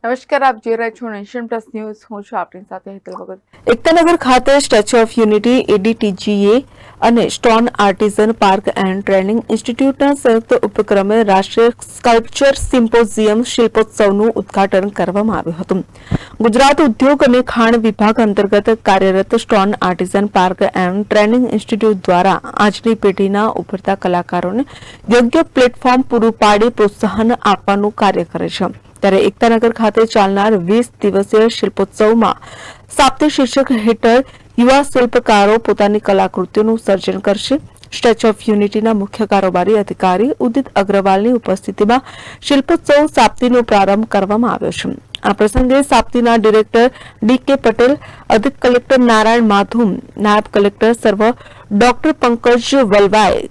નમસ્કાર, આપ જોઈ રહ્યા છો નેશન પ્લસ ન્યૂઝ. હું છું આપની સાથે હેતલ ભગત. એકતાનગર ખાતે સ્ટેચ્યુ ઓફ યુનિટી, એડીટીજીએ અને stone artisan park and training ઇન્સ્ટિટ્યૂટના સંયુક્ત ઉપક્રમે રાષ્ટ્રીય સ્કલ્પચર સિમ્પોઝિયમ શિલ્પોત્સવનું ઉદ્ઘાટન કરવામાં આવ્યું હતું. ગુજરાત ઉદ્યોગ અને ખાણ વિભાગ અંતર્ગત કાર્યરત stone artisan park and training institute દ્વારા આજની પેઢીના ઉભરતા કલાકારોને યોગ્ય પ્લેટફોર્મ પૂરું પાડી પ્રોત્સાહન આપવાનું કાર્ય કરે છે. ત્યારે એકતાનગર ખાતે ચાલનાર 20 દિવસીય શિલ્પોત્સવમાં સાપ્તાહિક શીર્ષક હેઠળ યુવા શિલ્પકારો પોતાની કલાકૃતિઓનું સર્જન કરશે. સ્ટેચ્યુ ઓફ યુનિટીના મુખ્ય કારોબારી અધિકારી ઉદિત અગ્રવાલની ઉપસ્થિતિમાં શિલ્પોત્સવ સાપ્તાહિકનો પ્રારંભ કરવામાં આવ્યો છે. આ પ્રસંગે સાપ્તાહિકના ડિરેક્ટર ડી.કે. પટેલ, અધિક કલેક્ટર નારાયણ માથુર, નાયબ કલેક્ટર સર્વ ડોક્ટર પંકજ વલવાય,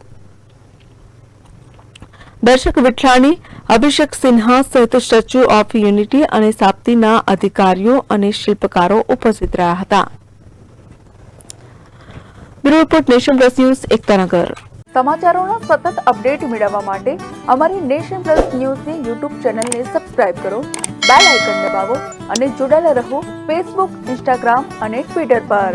દર્શક વિઠલાણી, અભિષેક સિન્હા સહિત સ્ટેચ્યુ ઓફ યુનિટી અને સાપ્તાહિકના અધિકારીઓ અને શિલ્પકારો ઉપસ્થિત રહ્યા હતા. Bureau report, Nation Plus News, Ektanagar. સમાચારોના સતત અપડેટ મેળવવા માટે અમારી નેશન પ્લસ ન્યૂઝની યુટ્યુબ ચેનલને સબસ્ક્રાઇબ કરો, બેલ આઇકન દબાવો અને જોડાયેલા રહો ફેસબુક, ઇન્સ્ટાગ્રામ અને ટ્વિટર પર.